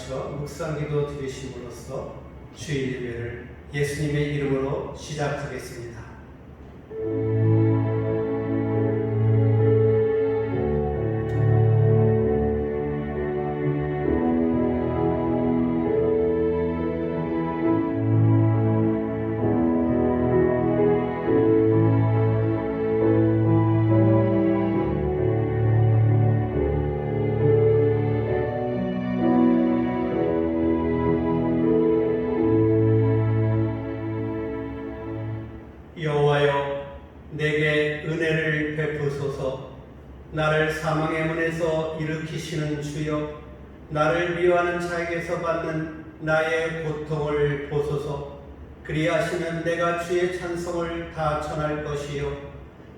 일어나셔 묵상기도 드리심으로써 주일 예배를 예수님의 이름으로 시작하겠습니다. 여호와여, 내게 은혜를 베푸소서. 나를 사망의 문에서 일으키시는 주여, 나를 미워하는 자에게서 받는 나의 고통을 보소서. 그리하시면 내가 주의 찬송을 다 전할 것이요,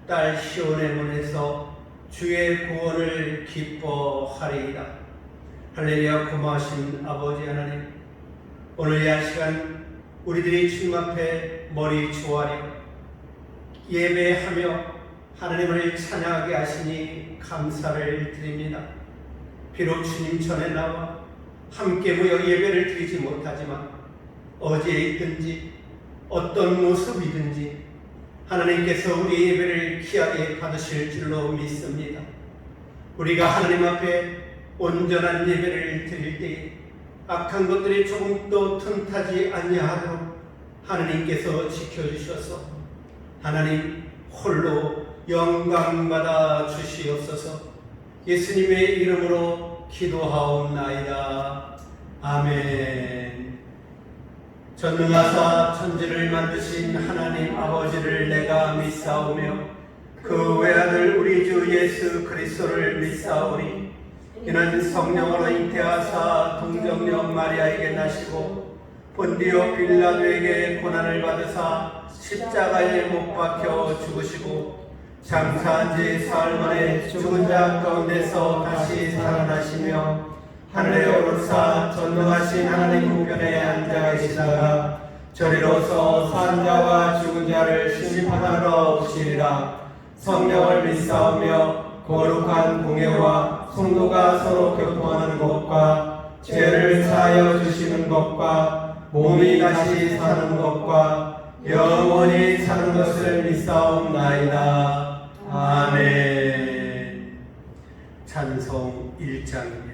딸 시온의 문에서 주의 구원을 기뻐하리이다. 할렐루야. 고마우신 아버지 하나님, 오늘 이 시간 우리들이 주님 앞에 머리 조아려 예배하며 하나님을 찬양하게 하시니 감사를 드립니다. 비록 주님 전에 나와 함께 모여 예배를 드리지 못하지만 어디에 있든지 어떤 모습이든지 하나님께서 우리 예배를 귀하게 받으실 줄로 믿습니다. 우리가 하나님 앞에 온전한 예배를 드릴 때에 악한 것들이 조금도 틈타지 아니하도록 하나님께서 지켜주셔서 하나님 홀로 영광받아 주시옵소서. 예수님의 이름으로 기도하옵나이다. 아멘. 전능하사 천지를 만드신 하나님 아버지를 내가 믿사오며 그 외아들 우리 주 예수 그리스도를 믿사오니 이는 성령으로 잉태하사 동정녀 마리아에게 나시고 본디오 빌라도에게 고난을 받으사 십자가에 못 박혀 죽으시고 장사한 지 사흘 만에 죽은 자 가운데서 다시 살아나시며 하늘에 오르사 전능하신 하나님 우편에 앉아 계시다가 저리로서 산 자와 죽은 자를 심판하러 오시리라. 성령을 믿사오며 거룩한 공예와 성도가 서로 교통하는 것과 죄를 사하여 주시는 것과 몸이 다시 사는 것과 영원히 사는 것을 믿사옵나이다. 아멘. 찬송 1장입니다.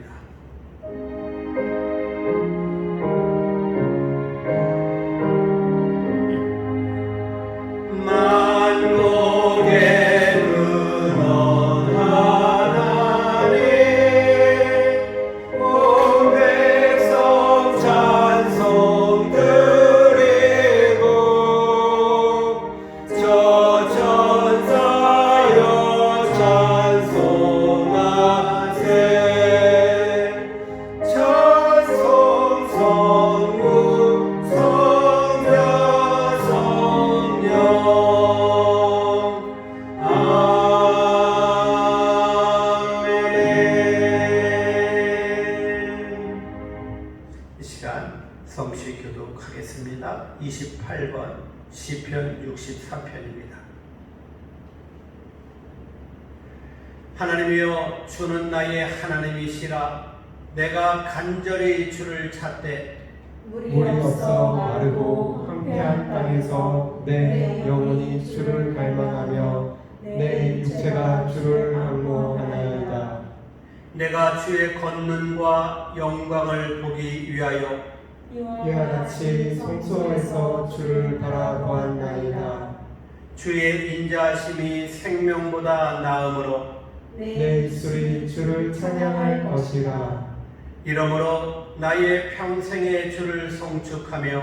성시 교독하겠습니다. 28번 시편 63편입니다. 하나님이여, 주는 나의 하나님이시라. 내가 간절히 주를 찾되 물이 없어 마르고 황폐한 땅에서 내 영혼이 주를 갈망하며 내 육체가 주를 항모하나이다. 내가 주의 권능과 영광을 보기 위하여 이와 같이 성소에서 주를 바라보았나이다. 주의 인자하심이 생명보다 나음으로 내 입술이 주를 찬양할 것이라. 이러므로 나의 평생의 주를 송축하며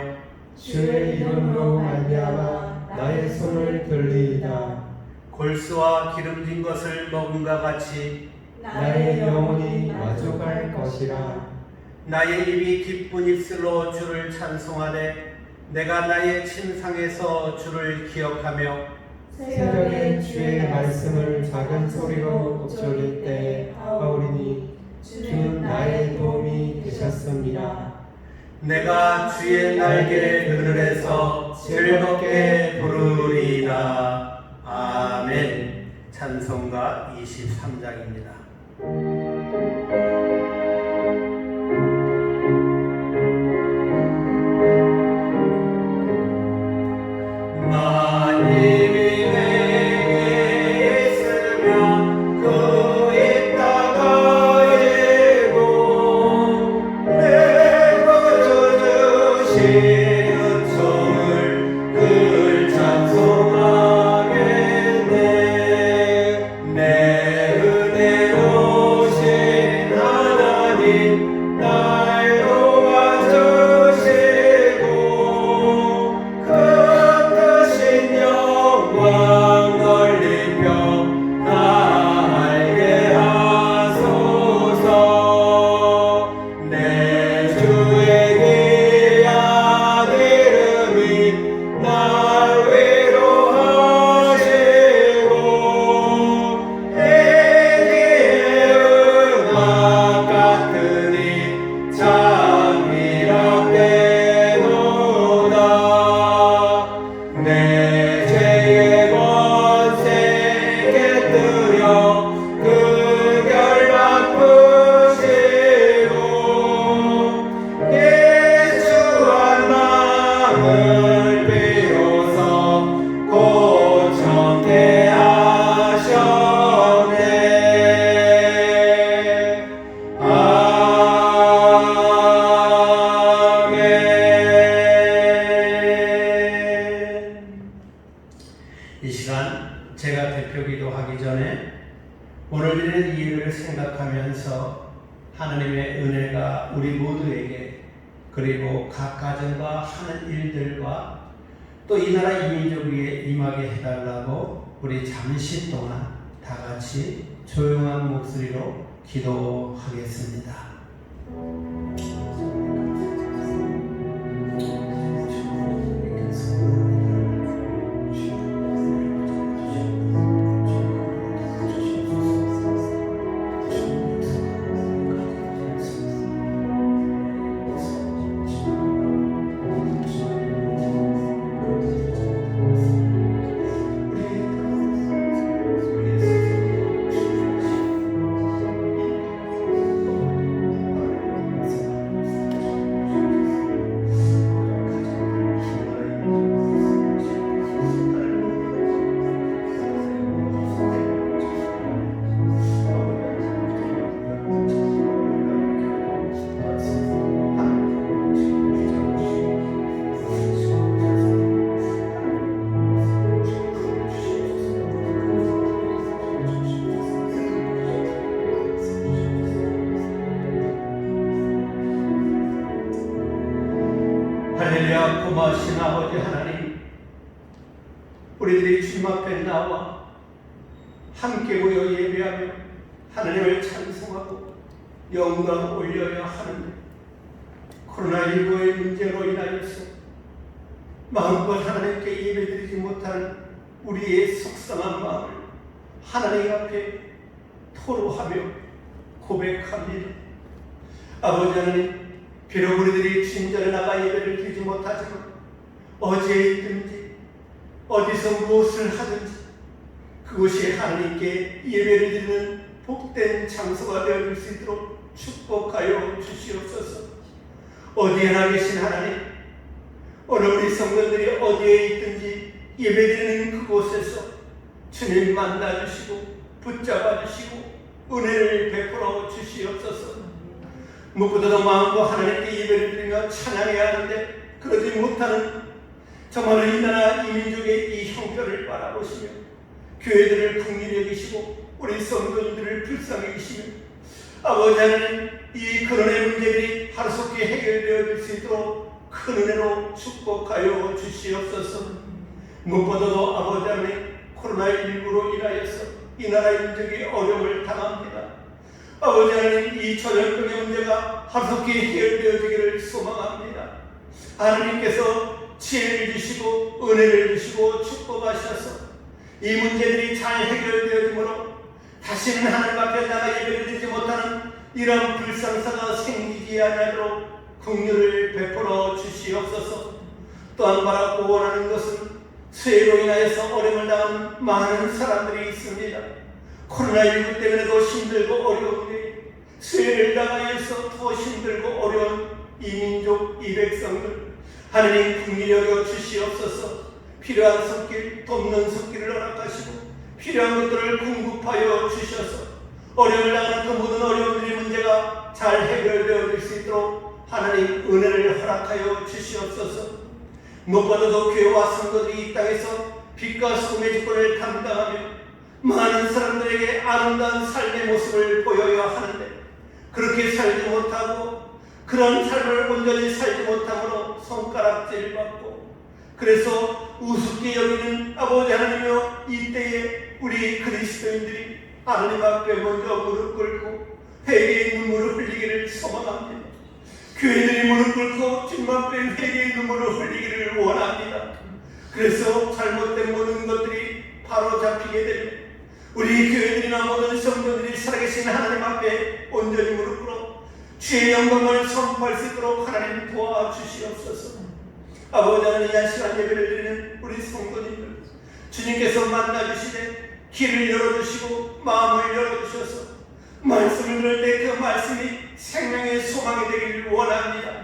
주의 이름으로 말미암아 나의 손을 들리이다. 골수와 기름진 것을 먹음과 같이 나의 영혼이 만족할 것이라. 나의 입이 기쁜 입술로 주를 찬송하되 내가 나의 침상에서 주를 기억하며 새벽에 주의 말씀을 작은 소리로 읊조릴 때 하오리니 주는 나의 도움이 되셨습니다. 내가 주의 날개 그늘에서 즐겁게 부르리이다. 아멘. 찬송가 23장입니다. 그렇지만 제가 대표기도 하기 전에 오늘 드리는 이 예배를 생각하면서 하나님의 은혜가 우리 모두에게 그리고 각 가정과 하는 일들과 또 이 나라 이민족 위에 임하게 해달라고 우리 잠시 동안 다 같이 조용한 목소리로 기도하겠습니다. 할렐루야. 고마우신 아버지 하나님, 우리들이 주님 앞에 나와 함께 모여 예배하며 하나님을 찬송하고 영광 올려야 하는데 코로나19의 문제로 인하여서 마음껏 하나님께 예배드리지 못한 우리의 속상한 마음을 하나님 앞에 토로하며 고백합니다. 아버지 하나님, 비록 우리들이 주님 전에 나가 예배를 드리지 못하지만 어디에 있든지 어디서 무엇을 하든지 그곳이 하나님께 예배를 드리는 복된 장소가 되어줄 수 있도록 축복하여 주시옵소서. 어디에나 계신 하나님, 오늘 우리 성도들이 어디에 있든지 예배드리는 그곳에서 주님 만나주시고 붙잡아주시고 은혜를 베풀어 주시옵소서. 무엇보다도 마음과 하나님께 예배를 드리며 찬양해야 하는데 그러지 못하는 정말로 이 나라 이 민족의 이 형편을 바라보시며 교회들을 긍휼히 여기시고 우리 성도님들을 불쌍히 여기시며 아버지 하나님, 이 코로나의 문제들이 하루속히 해결되어질 수 있도록 큰 은혜로 축복하여 주시옵소서. 무엇보다도 아버지 하나님, 코로나19로 인하여서 이 나라의 민족이 어려움을 당합니다. 아버지 하나님, 이 전염병의 문제가 하루속히 해결되어지기를 소망합니다. 하나님께서 지혜를 주시고 은혜를 주시고 축복하셔서 이 문제들이 잘 해결되어지므로 다시는 하나님 앞에 나가 예배를 드리지 못하는 이런 불상사가 생기지 아니하도록 긍휼을 베풀어 주시옵소서. 또한 바라고 원하는 것은 수해로 인하여서 어려움을 당하는 많은 사람들이 있습니다. 코로나19 때문에도 힘들고 어려운데 수해를 당하여서 더 힘들고 어려운 이 민족, 이 백성들 하나님 긍휼히 여겨 주시옵소서. 필요한 손길, 돕는 손길을 허락하시고 필요한 것들을 공급하여 주셔서 어려움을 당하는 그 모든 어려움들의 문제가 잘 해결되어질 수 있도록 하나님 은혜를 허락하여 주시옵소서. 무엇보다도 교회와 성도들이 이 땅에서 빛과 소금의 주권을 감당하며 많은 사람들에게 아름다운 삶의 모습을 보여야 하는데 그렇게 살지 못하고 그런 삶을 온전히 살지 못함으로 손가락질 받고 그래서 우습게 여기는 아버지 하나님이여, 이때에 우리 그리스도인들이 하나님 앞에 먼저 무릎 꿇고 회개의 눈물을 흘리기를 소망합니다. 교회들이 무릎 꿇고 주님 앞에 회개의 눈물을 흘리기를 원합니다. 그래서 잘못된 모든 것들이 바로 잡히게 되면 우리 교회들이나 모든 성도들이 살아계신 하나님 앞에 온전히 무릎 꿇어 주의 영광을 선포할 수 있도록 하나님 도와주시옵소서. 아버지 하나님, 이 시간 예배를 드리는 우리 성도님들 주님께서 만나주시되 길을 열어주시고 마음을 열어주셔서 말씀을 들을 때 그 말씀이 생명의 소망이 되기를 원합니다.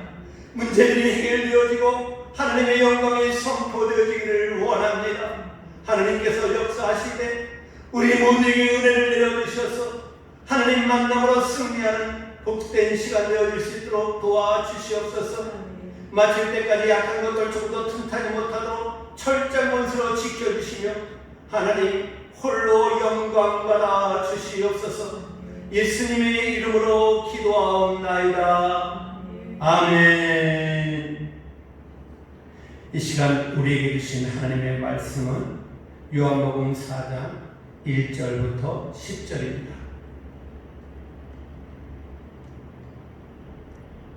문제들이 해결되어지고 하나님의 영광이 선포되어지기를 원합니다. 하나님께서 역사하시되 우리 모두에게 은혜를 내려주셔서 하나님 만남으로 승리하는 복된 시간 되어질 수 있도록 도와주시옵소서. 마칠 때까지 약한 것들 조금도 틈타지 못하도록 철저한 권세로 지켜주시며 하나님 홀로 영광받아 주시옵소서. 예수님의 이름으로 기도하옵나이다. 아멘. 이 시간 우리에게 주신 하나님의 말씀은 요한복음 4장 1절부터 10절입니다.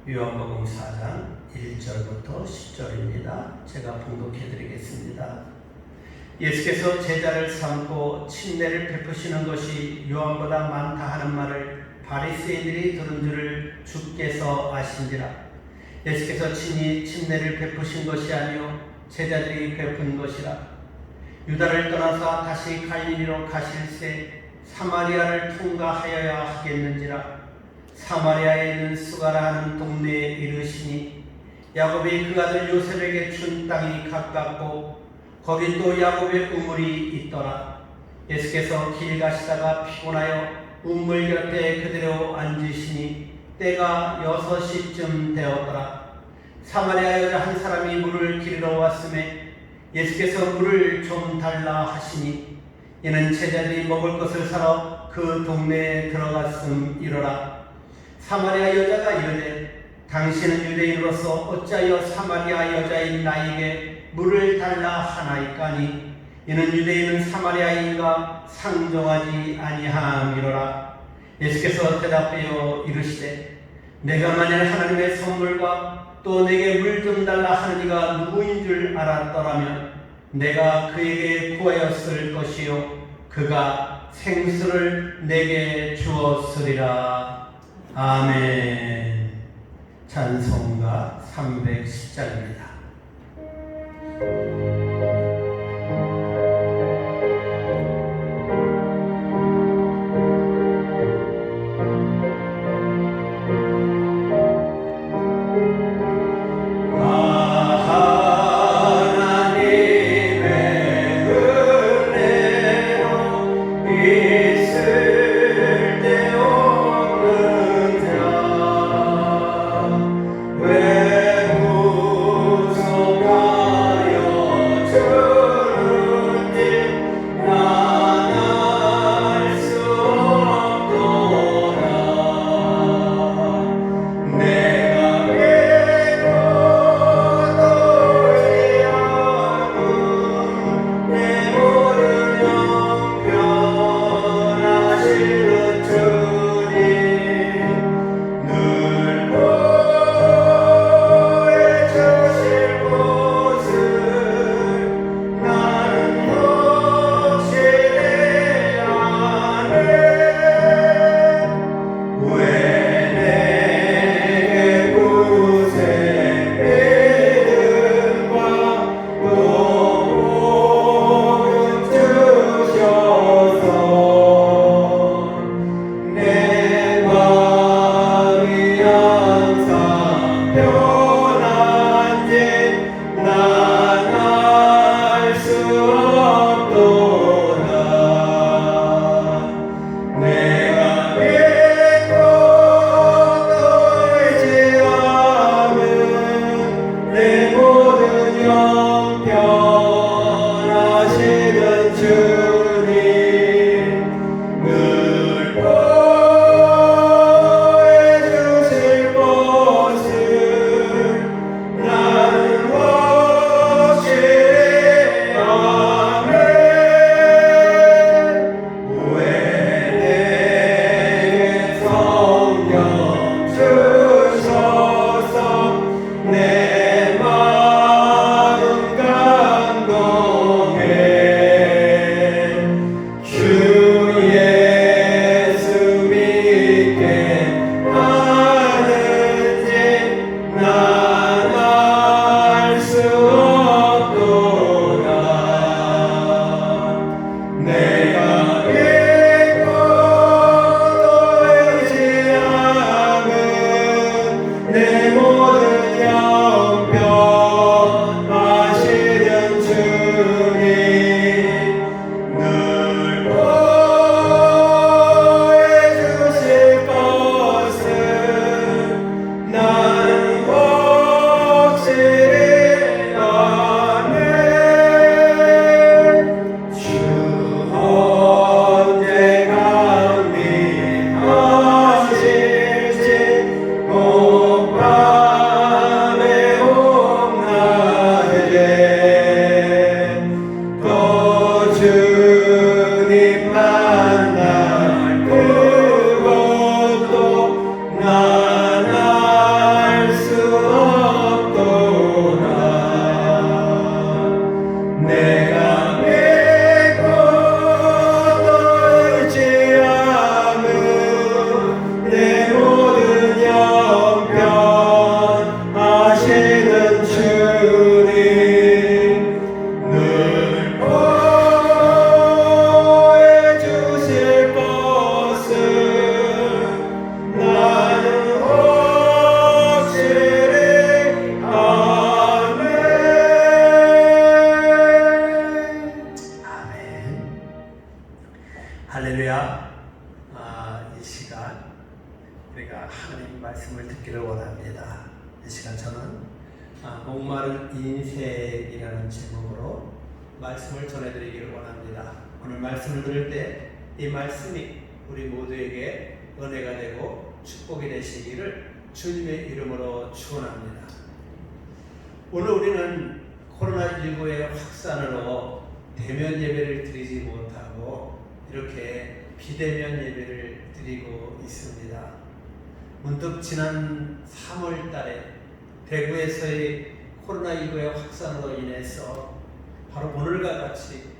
요한복음 4장 1절부터 10절입니다. 제가 봉독해 드리겠습니다. 예수께서 제자를 삼고 침례를 베푸시는 것이 요한보다 많다 하는 말을 바리새인들이 들은 줄을 주께서 아신지라. 예수께서 친히 침례를 베푸신 것이 아니요 제자들이 베푼 것이라. 유다를 떠나서 다시 갈릴리로 가실새 사마리아를 통과하여야 하겠는지라. 사마리아에 있는 수가라 하는 동네에 이르시니 야곱이 그 아들 요셉에게 준 땅이 가깝고 거기 또 야곱의 우물이 있더라. 예수께서 길 가시다가 피곤하여 우물 곁에 그대로 앉으시니 때가 6시쯤 되었더라. 사마리아 여자 한 사람이 물을 기르러 왔음에 예수께서 물을 좀 달라 하시니 이는 제자들이 먹을 것을 사러 그 동네에 들어갔음이로라. 사마리아 여자가 이르되 당신은 유대인으로서 어찌하여 사마리아 여자인 나에게 물을 달라 하나이까니 이는 유대인은 사마리아인과 상종하지 아니함이로라. 예수께서 대답하여 이르시되 내가 만일 하나님의 선물과 또 내게 물 좀 달라 하는 이가 누구인 줄 알았더라면 내가 그에게 구하였을 것이요 그가 생수를 내게 주었으리라. 아멘. 찬송가 310장입니다. 왜 구속하여 내가 메고 떨지 않은 내 모든 형편 아시는 주님 늘 보호해 주실 것을 나는 확실히 아멘. 아멘. 할렐루야. 이 시간 우리가 하나님 말씀을 듣기를 원합니다. 이 시간 저는 목마른 인생이라는 제목으로 말씀을 전해드리기를 원합니다. 오늘 말씀을 들을 때 이 말씀이 우리 모두에게 은혜가 되고 축복이 되시기를 주님의 이름으로 축원합니다. 오늘 우리는 코로나19의 확산으로 대면 예배를 드리지 못하고 이렇게 비대면 예배를 드리고 있습니다. 문득 지난 3월 달에 대구에서의 코로나19의 확산으로 인해서 바로 오늘과 같이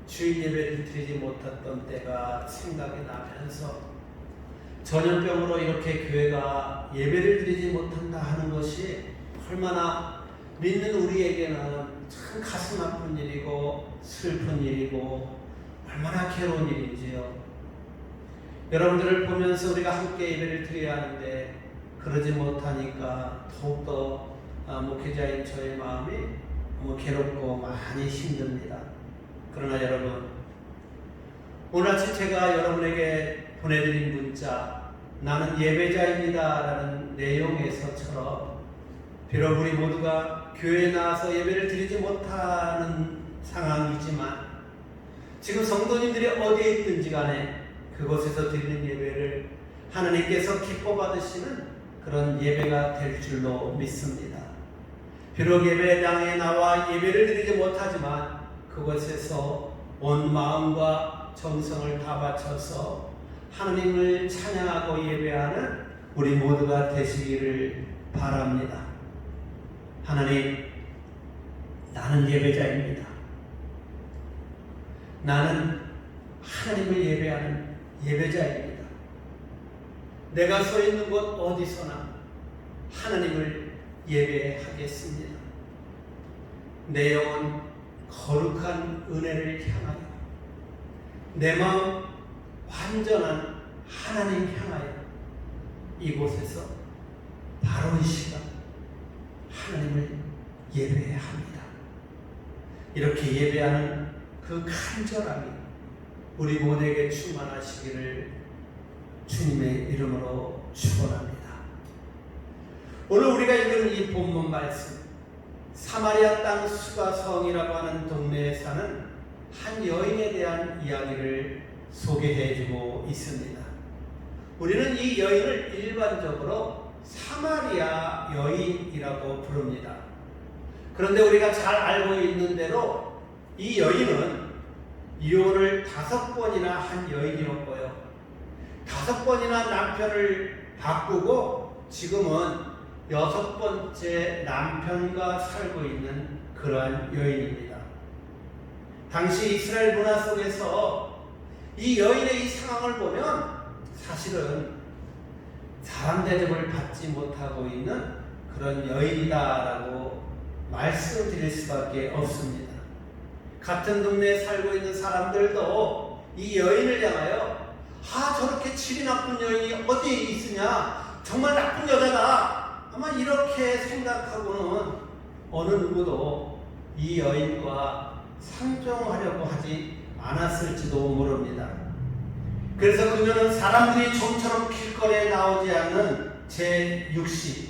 주일 예배를 드리지 못했던 때가 생각이 나면서 전염병으로 이렇게 교회가 예배를 드리지 못한다 하는 것이 얼마나 믿는 우리에게는 참 가슴 아픈 일이고 슬픈 일이고 얼마나 괴로운 일인지요. 여러분들을 보면서 우리가 함께 예배를 드려야 하는데 그러지 못하니까 더욱더 목회자인 저의 마음이 너무 괴롭고 많이 힘듭니다. 그러나 여러분, 오늘 아침 제가 여러분에게 보내드린 문자 나는 예배자입니다 라는 내용에서처럼 비록 우리 모두가 교회에 나와서 예배를 드리지 못하는 상황이지만 지금 성도님들이 어디에 있든지 간에 그곳에서 드리는 예배를 하나님께서 기뻐 받으시는 그런 예배가 될 줄로 믿습니다. 비록 예배당에 나와 예배를 드리지 못하지만 그곳에서 온 마음과 정성을 다 바쳐서 하나님을 찬양하고 예배하는 우리 모두가 되시기를 바랍니다. 하나님, 나는 예배자입니다. 나는 하나님을 예배하는 예배자입니다. 내가 서 있는 곳 어디서나 하나님을 예배하겠습니다. 내 영혼 거룩한 은혜를 향하여 내 마음 완전한 하나님 향하여 이곳에서 바로 이 시간 하나님을 예배해야 합니다. 이렇게 예배하는 그 간절함이 우리 모두에게 충만하시기를 주님의 이름으로 축원합니다. 오늘 우리가 읽은 이 본문 말씀, 사마리아 땅 수가성이라고 하는 동네에 사는 한 여인에 대한 이야기를 소개해주고 있습니다. 우리는 이 여인을 일반적으로 사마리아 여인이라고 부릅니다. 그런데 우리가 잘 알고 있는 대로 이 여인은 이혼을 5번이나 한 여인이었고요. 5번이나 남편을 바꾸고 지금은 6번째 남편과 살고 있는 그러한 여인입니다. 당시 이스라엘 문화 속에서 이 여인의 이 상황을 보면 사실은 사람 대접을 받지 못하고 있는 그런 여인이다라고 말씀드릴 수밖에 없습니다. 같은 동네에 살고 있는 사람들도 이 여인을 향하여 저렇게 질이 나쁜 여인이 어디에 있으냐, 정말 나쁜 여자다, 아마 이렇게 생각하고는 어느 누구도 이 여인과 상종하려고 하지 않았을지도 모릅니다. 그래서 그녀는 사람들이 좀처럼 길거리에 나오지 않는 제6시,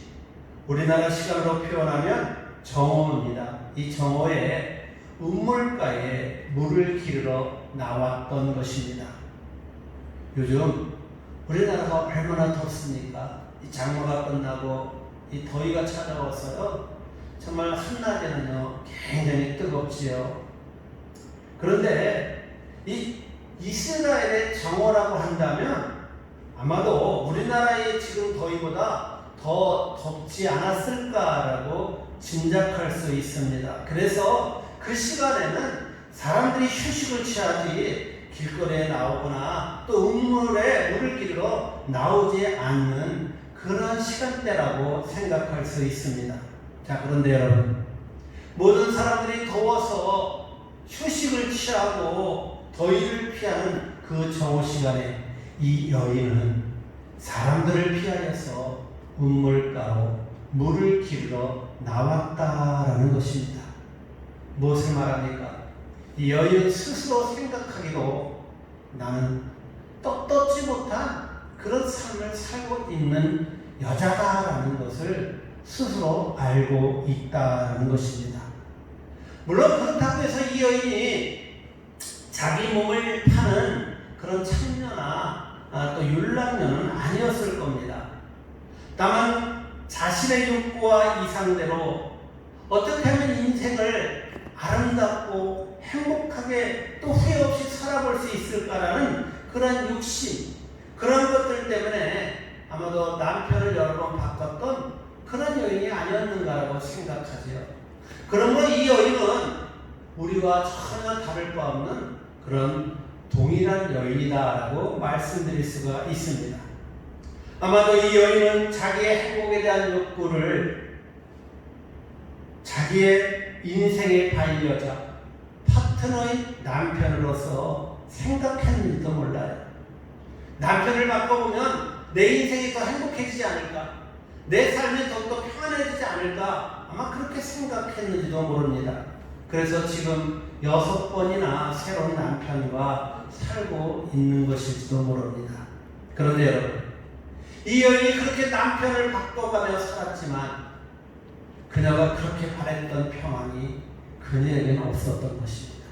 우리나라 시간으로 표현하면 정오입니다. 이 정오에 우물가에 물을 기르러 나왔던 것입니다. 요즘 우리나라가 얼마나 덥습니까? 이 장마가 끝나고 이 더위가 찾아와서요, 정말 한낮에는요 굉장히 뜨겁지요. 그런데 이 이스라엘의 정오라고 한다면 아마도 우리나라의 지금 더위보다 더 덥지 않았을까라고 짐작할 수 있습니다. 그래서 그 시간에는 사람들이 휴식을 취하지 길거리에 나오거나 또 음물에 물을 기르러 나오지 않는 그런 시간대라고 생각할 수 있습니다. 자, 그런데 여러분, 모든 사람들이 더워서 휴식을 취하고 더위를 피하는 그 정오 시간에 이 여인은 사람들을 피하여서 우물가로 물을 기르러 나왔다라는 것입니다. 무엇을 말합니까? 이 여인은 스스로 생각하기로 나는 떳떳지 못한 그런 삶을 살고 있는 여자다라는 것을 스스로 알고 있다는 것입니다. 물론 그렇다고 해서 이 여인이 자기 몸을 파는 그런 창녀나 또 율랑녀는 아니었을 겁니다. 다만 자신의 욕구와 이상대로 어떻게 하면 인생을 아름답고 행복하게 또 후회 없이 살아볼 수 있을까라는 그런 욕심, 그런 것들 때문에 아마도 남편을 여러 번 바꿨던 그런 여인이 아니었는가라고 생각하지요. 그러므로 이 여인은 우리와 전혀 다를 바 없는 그런 동일한 여인이다라고 말씀드릴 수가 있습니다. 아마도 이 여인은 자기의 행복에 대한 욕구를 자기의 인생의 반려자, 파트너인 남편으로서 생각했는지도 몰라요. 남편을 바꿔보면 내 인생이 더 행복해지지 않을까, 내 삶이 더욱더 평안해지지 않을까, 아마 그렇게 생각했는지도 모릅니다. 그래서 지금 6번이나 새로운 남편과 살고 있는 것일지도 모릅니다. 그런데 여러분, 이 여인이 그렇게 남편을 바꿔가며 살았지만 그녀가 그렇게 바랬던 평안이 그녀에게는 없었던 것입니다.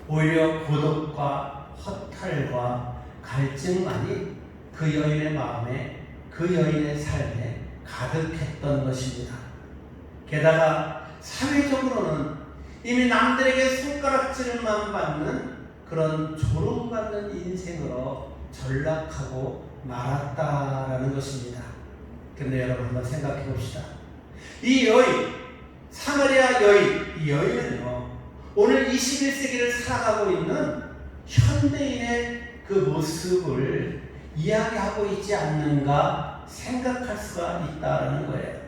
오히려 고독과 허탈과 갈증만이 그 여인의 마음에, 그 여인의 삶에 가득했던 것입니다. 게다가 사회적으로는 이미 남들에게 손가락질만 받는 그런 조롱받는 인생으로 전락하고 말았다라는 것입니다. 그런데 여러분 한번 생각해 봅시다. 이 여인, 사마리아 여인, 이 여인은요, 오늘 21세기를 살아가고 있는 현대인의 그 모습을 이야기하고 있지 않는가 생각할 수가 있다는 거예요.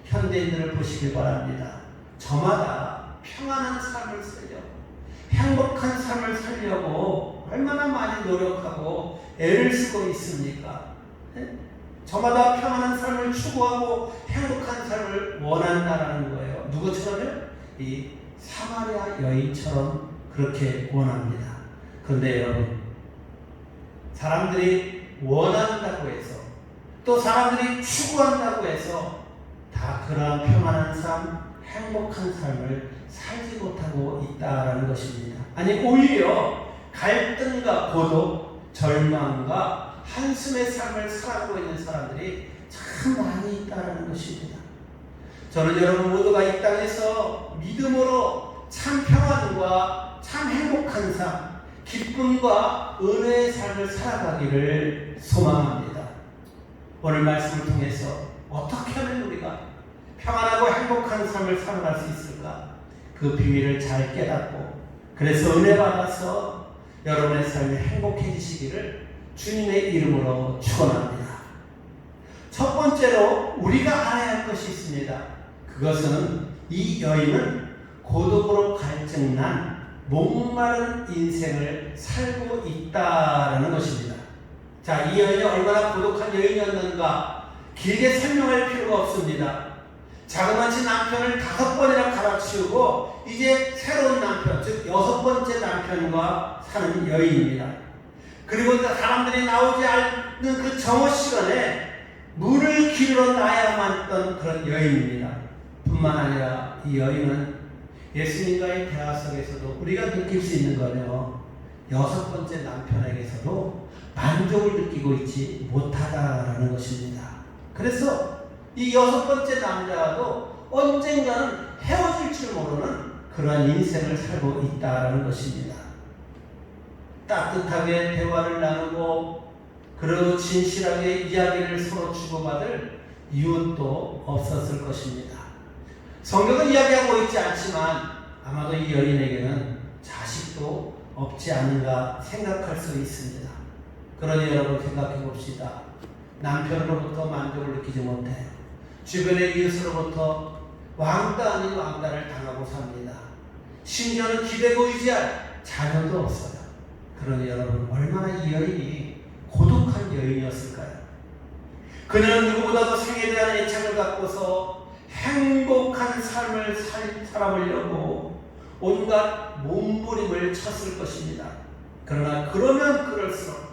현대인들을 보시길 바랍니다. 저마다 평안한 삶을 살려고, 행복한 삶을 살려고 얼마나 많이 노력하고 애를 쓰고 있습니까? 저마다 평안한 삶을 추구하고 행복한 삶을 원한다라는 거예요. 누구처럼요? 이 사마리아 여인처럼 그렇게 원합니다. 그런데 여러분, 사람들이 원한다고 해서, 또 사람들이 추구한다고 해서 다 그러한 평안한 삶, 행복한 삶을 살지 못하고 있다라는 것입니다. 아니, 오히려 갈등과 고독, 절망과 한숨의 삶을 살아가고 있는 사람들이 참 많이 있다라는 것입니다. 저는 여러분 모두가 이 땅에서 믿음으로 참 평안과 참 행복한 삶, 기쁨과 은혜의 삶을 살아가기를 소망합니다. 오늘 말씀을 통해서 어떻게 하면 우리가 평안하고 행복한 삶을 살아갈 수 있을까? 그 비밀을 잘 깨닫고, 그래서 은혜 받아서 여러분의 삶이 행복해지시기를 주님의 이름으로 축원합니다. 첫 번째로 우리가 알아야 할 것이 있습니다. 그것은 이 여인은 고독으로 갈증난 목마른 인생을 살고 있다라는 것입니다. 자, 이 여인이 얼마나 고독한 여인이었는가 길게 설명할 필요가 없습니다. 자그마치 남편을 5번이나 갈아치우고 이제 새로운 남편, 즉 6번째 남편과 사는 여인입니다. 그리고 사람들이 나오지 않는 그 정오 시간에 물을 기르러 나야만 했던 그런 여인입니다. 뿐만 아니라 이 여인은 예수님과의 대화 속에서도 우리가 느낄 수 있는 거는요, 6번째 남편에게서도 만족을 느끼고 있지 못하다라는 것입니다. 그래서 이 6번째 남자와도 언젠가는 헤어질 줄 모르는 그러한 인생을 살고 있다라는 것입니다. 따뜻하게 대화를 나누고 그리고 진실하게 이야기를 서로 주고받을 이유도 없었을 것입니다. 성경은 이야기하고 있지 않지만 아마도 이 여인에게는 자식도 없지 않은가 생각할 수 있습니다. 그러니 여러분 생각해 봅시다. 남편으로부터 만족을 느끼지 못해요. 주변의 이웃으로부터 왕따 아닌 왕따를 당하고 삽니다. 심지어는 기대고 의지할 자녀도 없어요. 그러니 여러분 얼마나 이 여인이 고독한 여인이었을까요? 그녀는 누구보다도 생에 대한 애착을 갖고서 행복한 삶을 살아보려고 온갖 몸부림을 쳤을 것입니다. 그러나 그러면 그럴수록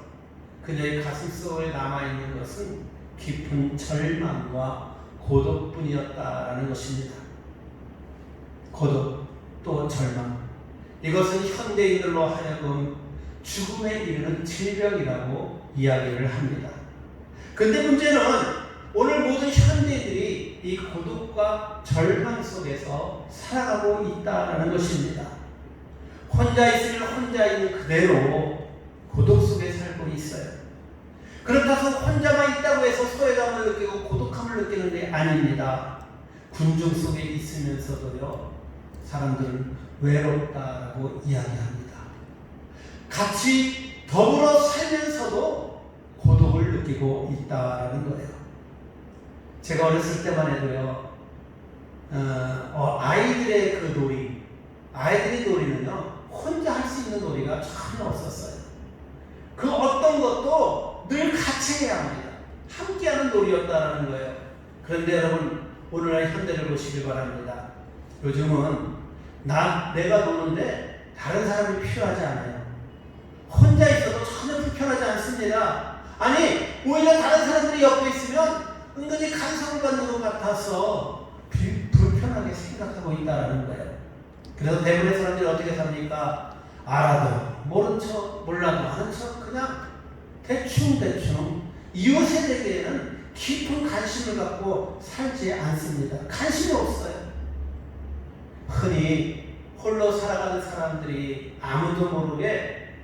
그녀의 가슴 속에 남아있는 것은 깊은 절망과 고독뿐이었다라는 것입니다. 고독 또 절망, 이것은 현대인들로 하여금 죽음에 이르는 질병이라고 이야기를 합니다. 근데 문제는 오늘 모든 현대인들이 이 고독과 절망 속에서 살아가고 있다는 것입니다. 혼자 있으면 혼자 있는 그대로 고독 속에 살고 있어요. 그렇다고 혼자만 있다고 해서 소외감을 느끼고 고독함을 느끼는 게 아닙니다. 군중 속에 있으면서도요, 사람들은 외롭다라고 이야기합니다. 같이 더불어 살면서도 고독을 느끼고 있다라는 거예요. 제가 어렸을 때만 해도요, 아이들의 그 놀이, 아이들의 놀이는요, 혼자 할 수 있는 놀이가 전혀 없었어요. 그 어떤 것도 늘 같이 해야 합니다. 함께하는 놀이였다라는 거예요. 그런데 여러분, 오늘날 현대를 보시길 바랍니다. 요즘은 내가 노는데 다른 사람이 필요하지 않아요. 혼자 있어도 전혀 불편하지 않습니다. 아니, 오히려 다른 사람들이 옆에 있으면 은근히 간섭을 받는 것 같아서 불편하게 생각하고 있다는 거예요. 그래서 대부분의 사람들이 어떻게 삽니까? 알아도 모른 척, 몰라도 아는 척, 그냥 대충 이웃에 대해는 깊은 관심을 갖고 살지 않습니다. 관심이 없어요. 흔히 홀로 살아가는 사람들이 아무도 모르게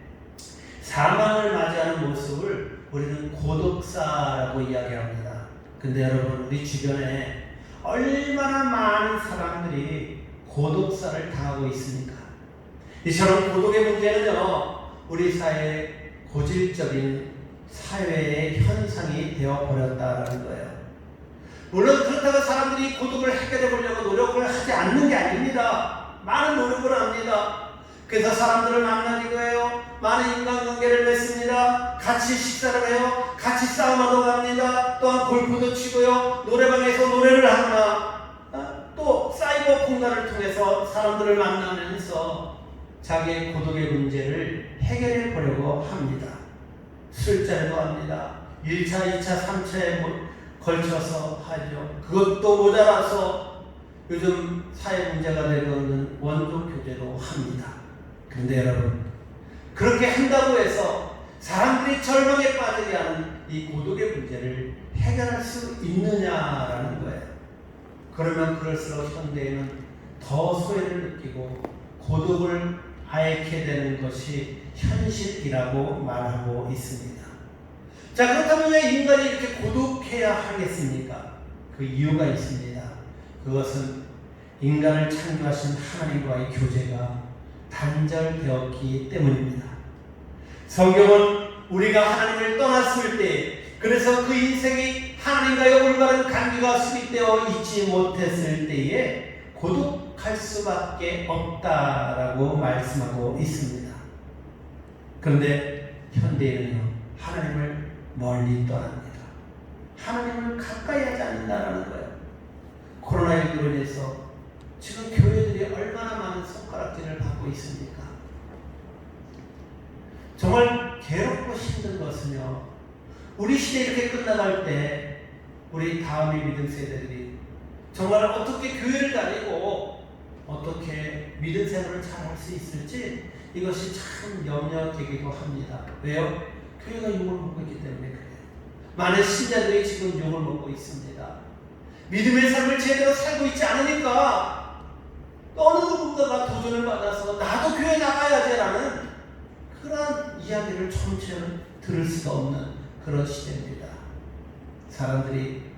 사망을 맞이하는 모습을 우리는 고독사라고 이야기합니다. 근데 여러분, 우리 주변에 얼마나 많은 사람들이 고독사를 당하고 있습니까? 이처럼 고독의 문제는요, 우리 사회의 고질적인 사회의 현상이 되어버렸다는 거예요. 물론 그렇다고 사람들이 고독을 해결해 보려고 노력을 하지 않는 게 아닙니다. 많은 노력을 합니다. 그래서 사람들을 만나기도 해요. 많은 인간관계를 맺습니다. 같이 식사를 해요. 같이 싸움하러 갑니다. 또한 골프도 치고요. 노래방에서 노래를 하거나 또 사이버 공간을 통해서 사람들을 만나면서 자기의 고독의 문제를 해결해 보려고 합니다. 술자리도 합니다. 1차, 2차, 3차에 걸쳐서 하죠. 그것도 모자라서 요즘 사회 문제가 되고 있는 원조 교제도 합니다. 그런데 여러분, 그렇게 한다고 해서 사람들이 절망에 빠지게 하는 이 고독의 문제를 해결할 수 있느냐라는 거예요. 그러면 그럴수록 현대인은 더 소외를 느끼고 고독을 앓게 되는 것이 현실이라고 말하고 있습니다. 자, 그렇다면 왜 인간이 이렇게 고독해야 하겠습니까? 그 이유가 있습니다. 그것은 인간을 창조하신 하나님과의 교제가 단절되었기 때문입니다. 성경은 우리가 하나님을 떠났을 때, 그래서 그 인생이 하나님과의 올바른 관계가 수립되어 있지 못했을 때에 고독할 수밖에 없다라고 말씀하고 있습니다. 그런데 현대인은요, 하나님을 멀리 떠납니다. 하나님을 가까이 하지 않는다는 거예요. 코로나19로 인해서 지금 교회들이 얼마나 많은 손가락질을 받고 있습니까? 정말 괴롭고 힘든 것은요, 우리 시대 이렇게 끝나갈 때 우리 다음의 믿음 세대들이 정말 어떻게 교회를 다니고 어떻게 믿음 생활을 잘 할 수 있을지 이것이 참 염려되기도 합니다. 왜요? 교회가 욕을 먹고 있기 때문에 그래요. 많은 신자들이 지금 욕을 먹고 있습니다. 믿음의 삶을 제대로 살고 있지 않으니까 어느 누군가가 도전을 받아서 나도 교회 나가야지라는 그런 이야기를 처음처럼 들을 수가 없는 그런 시대입니다. 사람들이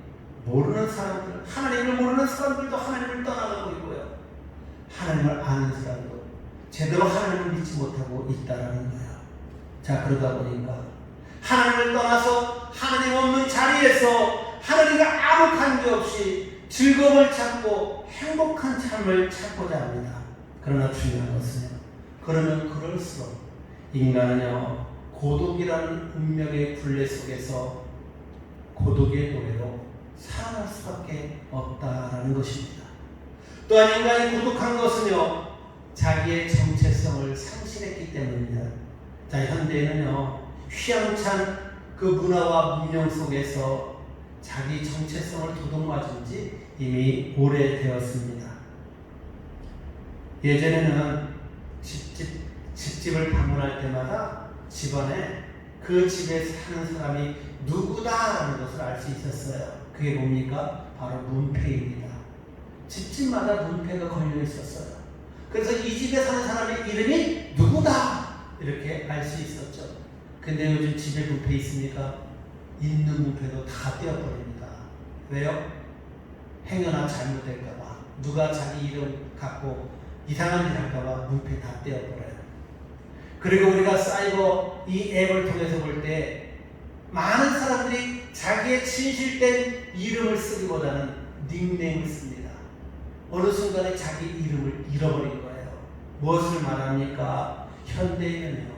모르는 사람들, 하나님을 모르는 사람들도 하나님을 떠나가고 있고요. 하나님을 아는 사람도 제대로 하나님을 믿지 못하고 있다라는 거예요. 자, 그러다 보니까 하나님을 떠나서 하나님 없는 자리에서 하나님과 아무 관계없이 즐거움을 찾고 행복한 삶을 찾고자 합니다. 그러나 중요한 것은요, 그러면 그럴수록 인간은요, 고독이라는 운명의 굴레 속에서 고독의 노래로 살아갈 수밖에 없다라는 것입니다. 또한 인간이 고독한 것은요, 자기의 정체성을 상실했기 때문입니다. 자, 현대에는요, 휘황찬 그 문화와 문명 속에서 자기 정체성을 도둑맞은 지 이미 오래되었습니다. 예전에는 집집을 방문할 때마다 집안에 그 집에 사는 사람이 누구다라는 것을 알 수 있었어요. 그게 뭡니까? 바로 문패입니다. 집집마다 문패가 걸려 있었어요. 그래서 이 집에 사는 사람의 이름이 누구다 이렇게 알 수 있었죠. 근데 요즘 집에 문패 있습니까? 있는 문패도 다 떼어버립니다. 왜요? 행여나 잘못될까봐, 누가 자기 이름 갖고 이상한 일 할까봐 문패 다 떼어버려요. 그리고 우리가 사이버 이 앱을 통해서 볼 때 많은 사람들이 자기의 진실된 이름을 쓰기보다는 닉네임을 씁니다. 어느 순간에 자기 이름을 잃어버린 거예요. 무엇을 말합니까? 현대인은요,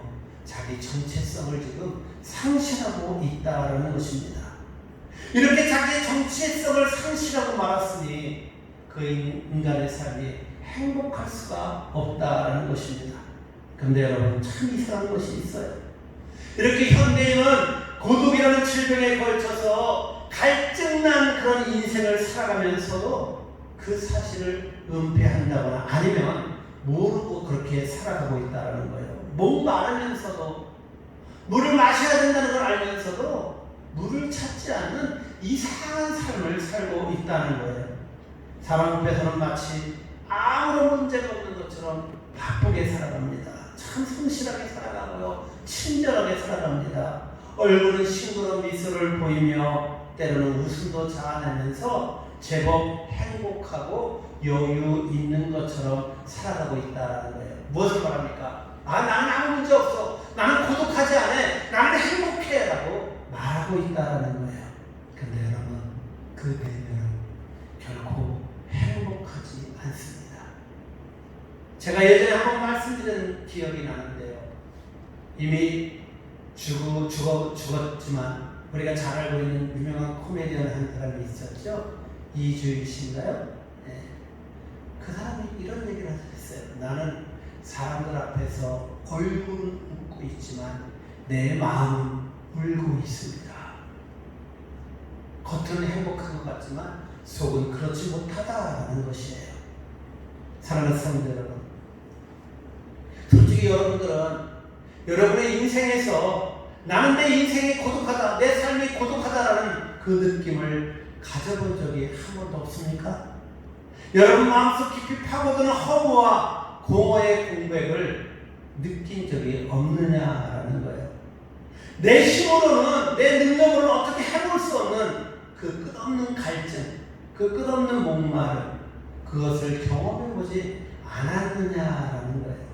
자기 정체성을 지금 상실하고 있다라는 것입니다. 이렇게 자기의 정체성을 상실하고 말았으니 그 인간의 삶이 행복할 수가 없다라는 것입니다. 그런데 여러분, 참 이상한 것이 있어요. 이렇게 현대인은 고독이라는 질병에 걸쳐서 갈증난 그런 인생을 살아가면서도 그 사실을 은폐한다거나 아니면 모르고 그렇게 살아가고 있다는 거예요. 목마르면서도, 물을 마셔야 된다는 걸 알면서도 물을 찾지 않는 이상한 삶을 살고 있다는 거예요. 사람 앞에서는 마치 아무런 문제가 없는 것처럼 바쁘게 살아갑니다. 참 성실하게 살아가고요, 친절하게 살아갑니다. 얼굴은 싱그러운 미소를 보이며 때로는 웃음도 자아내면서 제법 행복하고 여유 있는 것처럼 살아가고 있다는 거예요. 무엇을 말합니까? 나는 아무 문제 없어, 나는 고독하지 않아, 나는 행복해 라고 말하고 있다는 거예요. 근데 여러분, 그 내면은 결코 행복하지 않습니다. 제가 예전에 한번 말씀드린 기억이 나는데요, 이미 죽었지만 우리가 잘 알고 있는 유명한 코미디언 한 사람이 있었죠. 이주일 씨인가요? 네. 그 사람이 이런 얘기를 했어요. 나는 사람들 앞에서 얼굴은 웃고 있지만 내 마음은 울고 있습니다. 겉은 행복한 것 같지만 속은 그렇지 못하다라는 것이에요. 사랑하는 성도 여러분, 솔직히 여러분들은 여러분의 인생에서 나는 내 인생이 고독하다, 내 삶이 고독하다라는 그 느낌을 가져본 적이 한 번도 없습니까? 여러분 마음속 깊이 파고드는 허무와 공허의 공백을 느낀 적이 없느냐라는 거예요. 내 힘으로는, 내 능력으로는 어떻게 해볼 수 없는 그 끝없는 갈증, 그 끝없는 목마름, 그것을 경험해보지 않았느냐라는 거예요.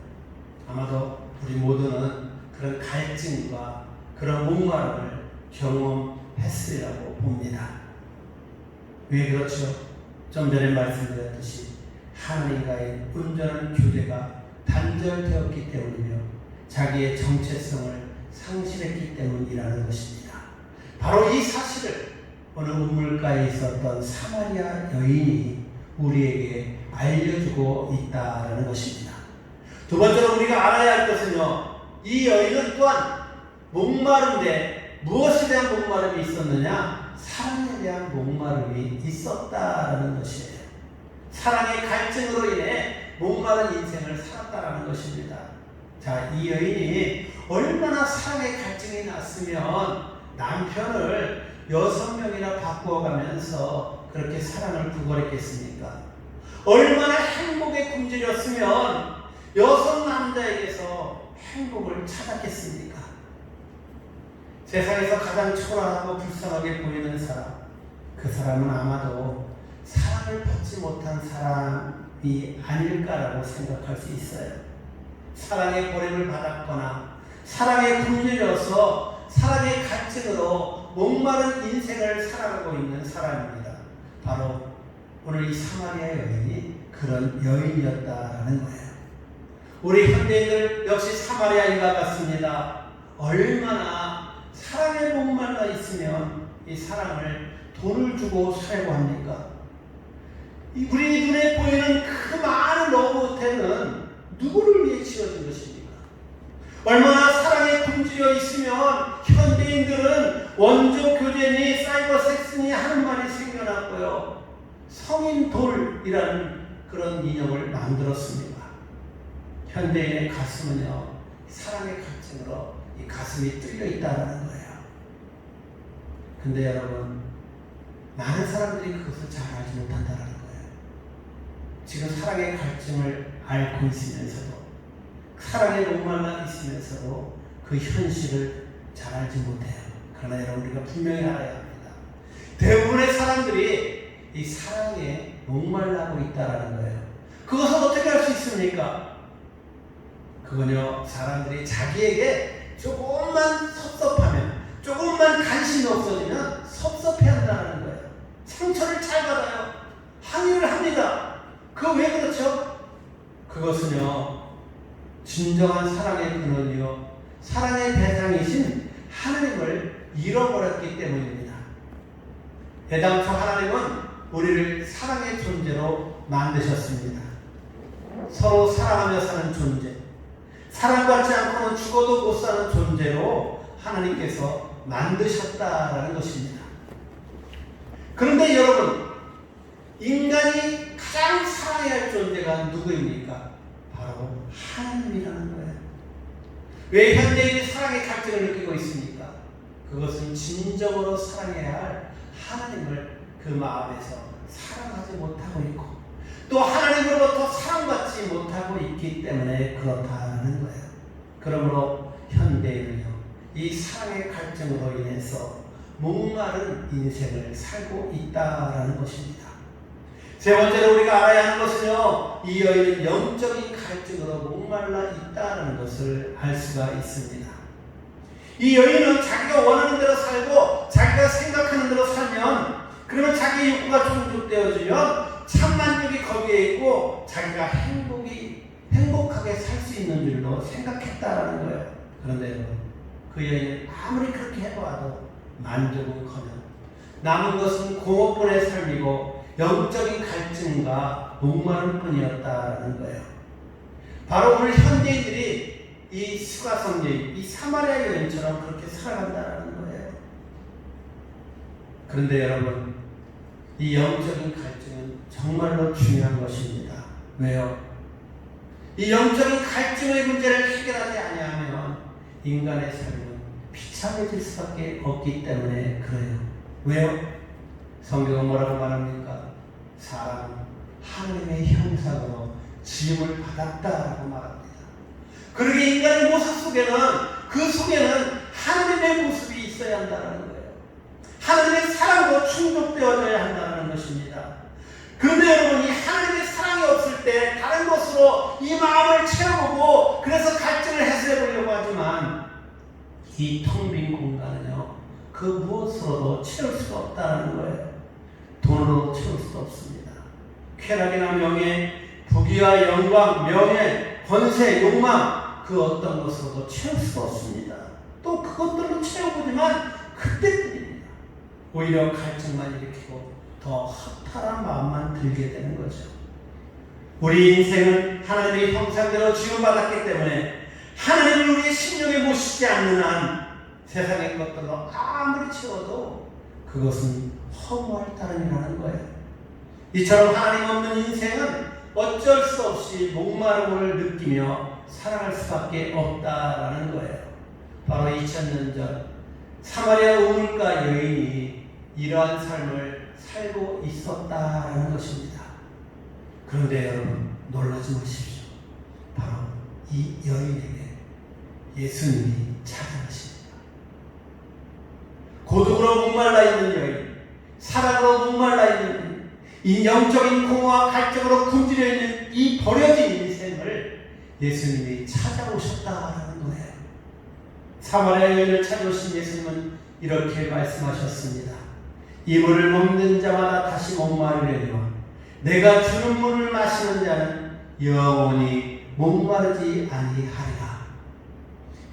아마도 우리 모두는 그런 갈증과 그런 목마름을 경험했으리라고 봅니다. 왜 그렇죠? 좀 전에 말씀드렸듯이 하나님과의 온전한 교제가 단절되었기 때문이며 자기의 정체성을 상실했기 때문이라는 것입니다. 바로 이 사실을 어느 우물가에 있었던 사마리아 여인이 우리에게 알려주고 있다는 것입니다. 두 번째로 우리가 알아야 할 것은요, 이 여인은 또한 목마른데 무엇에 대한 목마름이 있었느냐? 사랑에 대한 목마름이 있었다라는 것이에요. 사랑의 갈증으로 인해 목마른 인생을 살았다라는 것입니다. 자, 이 여인이 얼마나 사랑의 갈증이 났으면 남편을 6명이나 바꾸어가면서 그렇게 사랑을 구걸했겠습니까? 얼마나 행복에 굶주렸으면 6 남자에게서 행복을 찾았겠습니까? 세상에서 가장 초라하고 불쌍하게 보이는 사람, 그 사람은 아마도 사랑을 받지 못한 아닐까라고 생각할 수 있어요. 사랑의 버림을 받았거나 사랑에 굶주려서 사랑의 갈증으로 목마른 인생을 살아가고 있는 사람입니다. 바로 오늘 이 사마리아 여인이 그런 여인이었다라는 거예요. 우리 현대인들 역시 사마리아인과 같습니다. 얼마나 사랑에 목말라 있으면 이 사랑을 돈을 주고 사려고 합니까? 우리 눈에 보이는 그 많은 로봇에는 누구를 위해 지어진 것입니까? 얼마나 사랑에 굶주려 있으면 현대인들은 원조 교제니 사이버 섹스니 하는 말이 생겨났고요. 성인 돌이라는 그런 인형을 만들었습니다. 현대인의 가슴은요, 사랑의 갈증으로 이 가슴이 뚫려 있다는 거예요. 근데 여러분, 많은 사람들이 그것을 잘 알지 못한다는 거예요. 지금 사랑의 갈증을 알고 있으면서도, 사랑에 목말라 있으면서도 그 현실을 잘 알지 못해요. 그러나 여러분, 우리가 분명히 알아야 합니다. 대부분의 사람들이 이 사랑에 목말라고 있다는 거예요. 그것을 어떻게 할 수 있습니까? 그건요, 사람들이 자기에게 조금만 섭섭하면, 조금만 관심이 없어지면 섭섭해한다는 거예요. 상처를 잘 받아요. 항의를 합니다. 그거 왜 그렇죠? 그것은요, 진정한 사랑의 근원이요, 사랑의 대상이신 하나님을 잃어버렸기 때문입니다. 애당초 하나님은 우리를 사랑의 존재로 만드셨습니다. 서로 사랑하며 사는 존재, 사랑받지 않고는 죽어도 못 사는 존재로 하나님께서 만드셨다라는 것입니다. 그런데 여러분, 인간이 가장 사랑해야 할 존재가 누구입니까? 바로 하나님이라는 거예요. 왜 현대인이 사랑의 갈증을 느끼고 있습니까? 그것은 진정으로 사랑해야 할 하나님을 그 마음에서 사랑하지 못하고 있고, 또 하나님으로부터 사랑받지 못하고 있기 때문에 그렇다는 거예요. 그러므로 현대인은요, 이 사랑의 갈증으로 인해서 목마른 인생을 살고 있다라는 것입니다. 세 번째로 우리가 알아야 하는 것은요, 이 여인은 영적인 갈증으로 목말라 있다는 것을 알 수가 있습니다. 이 여인은 자기가 원하는 대로 살고 자기가 생각하는 대로 살면, 그러면 자기 욕구가 충족되어지면 참만족이 거기에 있고 자기가 행복하게 살 수 있는 줄로 생각했다라는 거예요. 그런데 그 여인은 아무리 그렇게 해봐도 만족은커녕 남은 것은 공허뿐의 삶이고 영적인 갈증과 목마름 뿐이었다라는 거예요. 바로 오늘 현대인들이 이 수가성 여인, 이 사마리아 여인처럼 그렇게 살아간다라는 거예요. 그런데 여러분, 이 영적인 갈증은 정말로 중요한 것입니다. 왜요? 이 영적인 갈증의 문제를 해결하지 아니하면 인간의 삶은 비참해질 수밖에 없기 때문에 그래요. 왜요? 성경은 뭐라고 말합니까? 사람은 하나님의 형상으로 지음을 받았다라고 말합니다. 그러게 인간의 모습 속에는, 그 속에는 하나님의 모습이 있어야 한다는 거예요. 하나님의 사랑으로 충족되어져야 한다는 것입니다. 그런데 여러분, 이 하나님의 사랑이 없을 때 다른 것으로 이 마음을 채워보고 그래서 갈증을 해소해 보려고 하지만, 이 텅 빈 공간은요, 그 무엇으로도 채울 수가 없다는 거예요. 돈으로 채울 수도 없습니다. 쾌락이나 명예, 부귀와 영광, 명예, 권세, 욕망, 그 어떤 것으로도 채울 수가 없습니다. 또 그것들로 채워보지만 그때뿐입니다. 오히려 갈증만 일으키고 더 허탈한 마음만 들게 되는 거죠. 우리 인생은 하나님의 형상대로 지음받았기 때문에 하나님을 우리의 심령에 모시지 않는 한 세상의 것들로 아무리 채워도 그것은 허무할 따름이라는 거예요. 이처럼 하나님 없는 인생은 어쩔 수 없이 목마름을 느끼며 살아갈 수밖에 없다라는 거예요. 바로 2000년 전 사마리아 우물가 여인이 이러한 삶을 살고 있었다라는 것입니다. 그런데 여러분, 놀라지 마십시오. 바로 이 여인에게 예수님이 찾아가십니다. 고독으로 목말라 있는 여인, 사랑으로 목말라 있는 여인, 이 영적인 공허와 갈증으로 굶주려 있는 이 버려진 인생을 예수님이 찾아오셨다라는 거예요. 사마리아 여인을 찾아오신 예수님은 이렇게 말씀하셨습니다. 이 물을 먹는 자마다 다시 목마르려니와 내가 주는 물을 마시는 자는 영원히 목마르지 아니하리라.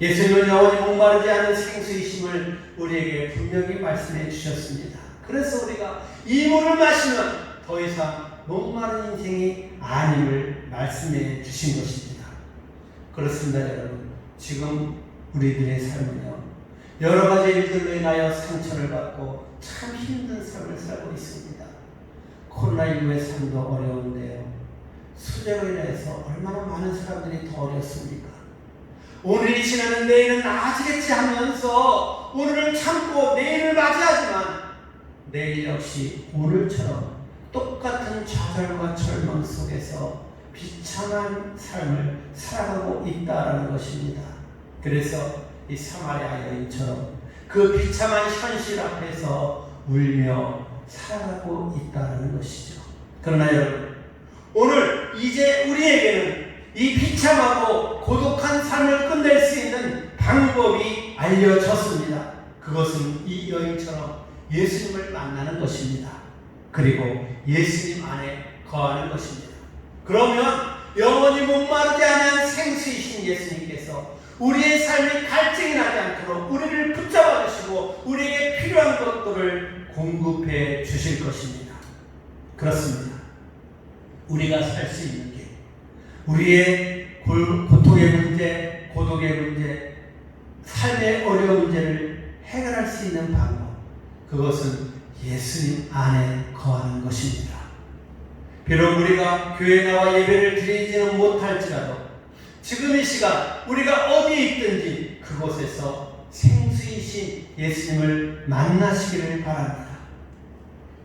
예수님은 영원히 목마르지 않은 생수이심을 우리에게 분명히 말씀해 주셨습니다. 그래서 우리가 이 물을 마시면 더 이상 목마른 인생이 아님을 말씀해 주신 것입니다. 그렇습니다, 여러분. 지금 우리들의 삶은요, 여러 가지 일들로 인하여 상처를 받고 참 힘든 삶을 살고 있습니다. 코로나19의 삶도 어려운데요, 수재로 인해서 얼마나 많은 사람들이 더 어렵습니까? 오늘이 지나면 내일은 나아지겠지 하면서 오늘을 참고 내일을 맞이하지만 내일 역시 오늘처럼 똑같은 좌절과 절망 속에서 비참한 삶을 살아가고 있다라는 것입니다. 그래서 이 사마리아 여인처럼 그 비참한 현실 앞에서 울며 살아가고 있다는 것이죠. 그러나 여러분, 오늘 이제 우리에게는 이 비참하고 고독한 삶을 끝낼 수 있는 방법이 알려졌습니다. 그것은 이 여인처럼 예수님을 만나는 것입니다. 그리고 예수님 안에 거하는 것입니다. 그러면 영원히 목마르지 않은 생수이신 예수님께서 우리의 삶이 갈증이 나지 않도록 우리를 붙잡아 주시고 우리에게 필요한 것들을 공급해 주실 것입니다. 그렇습니다. 우리가 살 수 있는 게 우리의 고통의 문제, 고독의 문제, 삶의 어려운 문제를 해결할 수 있는 방법, 그것은 예수님 안에 거하는 것입니다. 비록 우리가 교회에 나와 예배를 드리지는 못할지라도 지금 이 시간 우리가 어디에 있든지 그곳에서 생수이신 예수님을 만나시기를 바랍니다.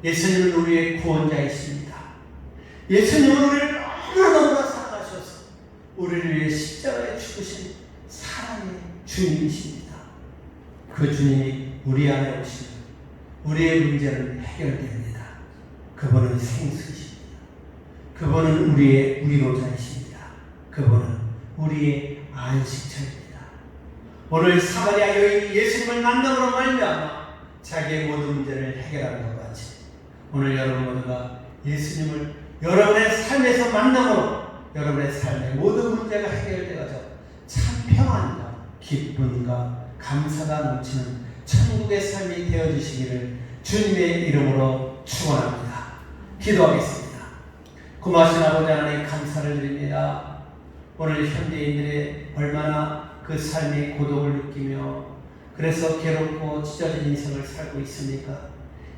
예수님은 우리의 구원자이십니다. 예수님은 우리를 너무나 사랑하셔서 우리를 위해 십자가에 죽으신 사랑의 주님이십니다. 그 주님이 우리 안에 오시면 우리의 문제는 해결됩니다. 그분은 생수이십니다. 그분은 우리의 위로자이십니다. 그분은 우리의 안식처입니다. 오늘 사마리아 여인이 예수님을 만남으로 말미암아 자기의 모든 문제를 해결하는 것 같이 오늘 여러분 모두가 예수님을 여러분의 삶에서 만남으로 여러분의 삶의 모든 문제가 해결되어서 참 평안과 기쁨과 감사가 넘치는 천국의 삶이 되어주시기를 주님의 이름으로 축원합니다. 기도하겠습니다. 고마우신 아버지 하나님 감사를 드립니다. 오늘 현대인들의 얼마나 그 삶의 고독을 느끼며 그래서 괴롭고 찢어진 인생을 살고 있습니까?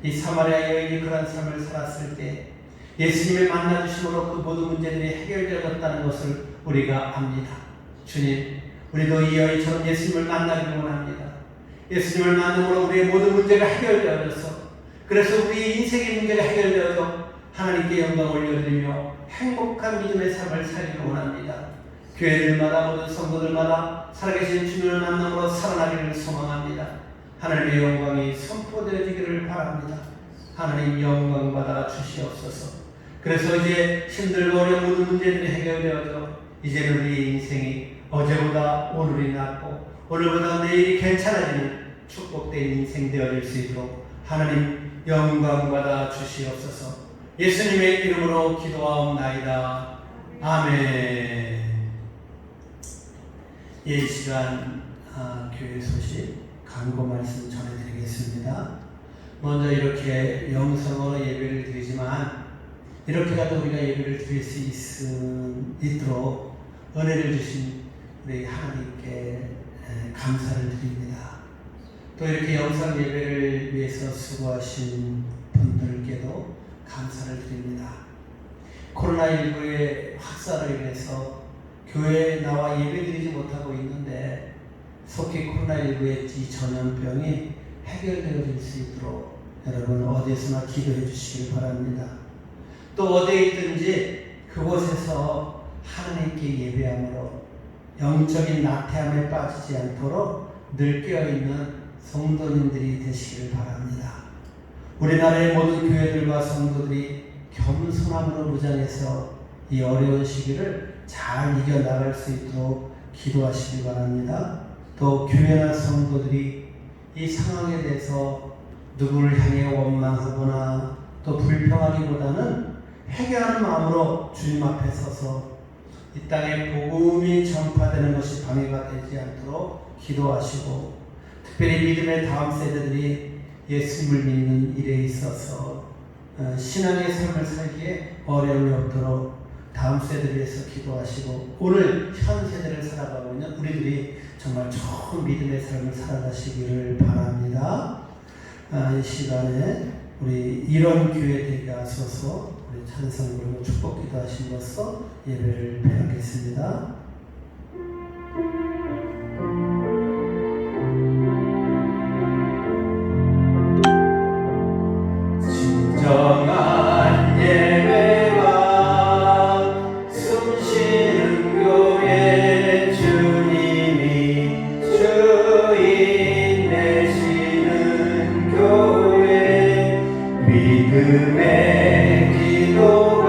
이 사마리아 여인이 그런 삶을 살았을 때 예수님을 만나주심으로 그 모든 문제들이 해결되었다는 것을 우리가 압니다. 주님, 우리도 이 여인처럼 예수님을 만나기를 원합니다. 예수님을 만남으로 우리의 모든 문제가 해결되어져서 그래서 우리의 인생의 문제가 해결되어져 하나님께 영광 올려드리며 행복한 믿음의 삶을 살기를 원합니다. 교회들마다 모든 성도들마다 살아계신 주님을 만남으로 살아나기를 소망합니다. 하나님의 영광이 선포되어지기를 바랍니다. 하나님 영광 받아 주시옵소서. 그래서 이제 힘들고 어려운 모든 문제들이 해결되어져 이제는 우리 인생이 어제보다 오늘이 낫고 오늘보다 내일이 괜찮아지는 축복된 인생 되어질 수 있도록 하나님 영광 받아 주시옵소서. 예수님의 이름으로 기도하옵나이다. 아멘. 이 시간 교회 소식 강고 말씀 전해드리겠습니다. 먼저 이렇게 영성으로 예배를 드리지만 이렇게라도 우리가 예배를 드릴 수 있도록 은혜를 주신 우리 하나님께 감사를 드립니다. 또 이렇게 영상 예배를 위해서 수고하신 분들께도 감사를 드립니다. 코로나19의 확산으로 인해서 교회에 나와 예배드리지 못하고 있는데 속히 코로나19의 이 전염병이 해결되어질 수 있도록 여러분 어디에서나 기도해 주시길 바랍니다. 또 어디에 있든지 그곳에서 하나님께 예배함으로 영적인 나태함에 빠지지 않도록 늘 깨어있는 성도님들이 되시길 바랍니다. 우리나라의 모든 교회들과 성도들이 겸손함으로 무장해서 이 어려운 시기를 잘 이겨나갈 수 있도록 기도하시기 바랍니다. 또 교회나 성도들이 이 상황에 대해서 누구를 향해 원망하거나 또 불평하기보다는 회개하는 마음으로 주님 앞에 서서 이 땅에 복음이 전파되는 것이 방해가 되지 않도록 기도하시고, 특별히 믿음의 다음 세대들이 예수님을 믿는 일에 있어서 신앙의 삶을 살기에 어려움이 없도록 다음 세대를 위해서 기도하시고, 오늘 현 세대를 살아가고 있는 우리들이 정말 좋은 믿음의 삶을 살아가시기를 바랍니다. 이 시간에 우리 이런 교회 되게 하소서. 우리 찬송 부르고 축복 기도하심으로써 예배를 배우겠습니다. 진정한 예배가 숨쉬는 교회, 주님이 주인 되시는 교회, 믿음의 기도가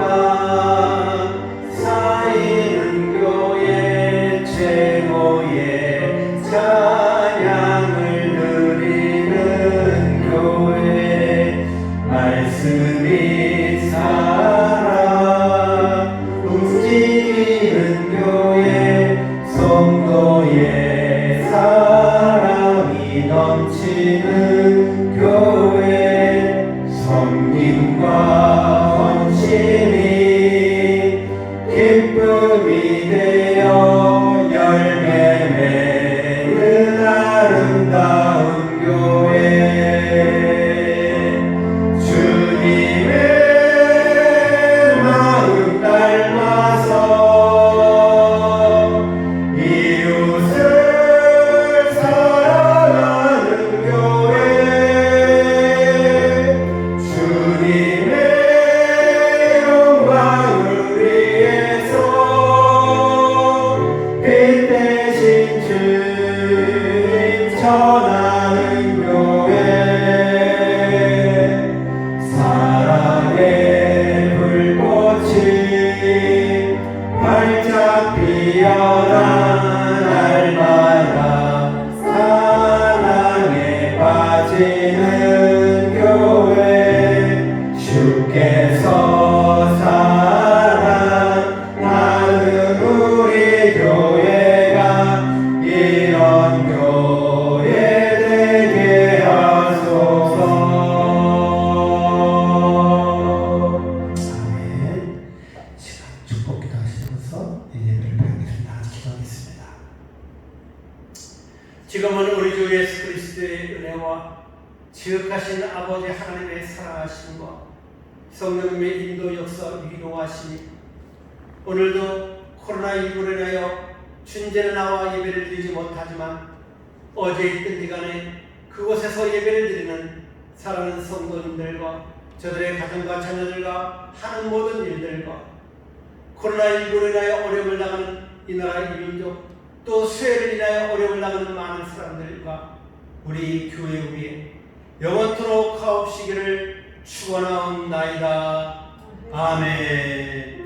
쌓이는 교회, 최고의 찬양을 드리는 교회, 말씀이 살아 움직이는 교회, 성도의 사랑이 넘치는 교회, 섬김과 헌신이 기쁨이 되어 열매 맺는 아름다운 교회, 주님의 마음 닮아서 이웃을 사랑하는 교회, 주님의 영광을 위해서 빛 대신 주님 전하는 교회, 사랑의 불꽃이 활짝 피어난 날마다 사랑에 빠지는 교회, 주께서 사랑하는 우리 교회가 이런 교회 되게 하소서. 아멘. 시간 축복 기도하시면서 예배를 배우겠습니다. 기도하겠습니다. 지금은 우리 주 예수 그리스도의 은혜와 지극하신 아버지 하나님의 사랑하심과 성령님의 인도 역사 위로하심이 오늘도 코로나19로 인하여 춘제는 나와 예배를 드리지 못하지만 어제 있든지 간에 그곳에서 예배를 드리는 사랑하는 성도님들과 저들의 가정과 자녀들과 하는 모든 일들과 코로나19로 인하여 어려움을 당하는 이 나라 이민족, 또 수해를 인하여 어려움을 당하는 많은 사람들과 우리 교회 위에 영원토록 가옵시기를 축원하옵나이다. 아멘.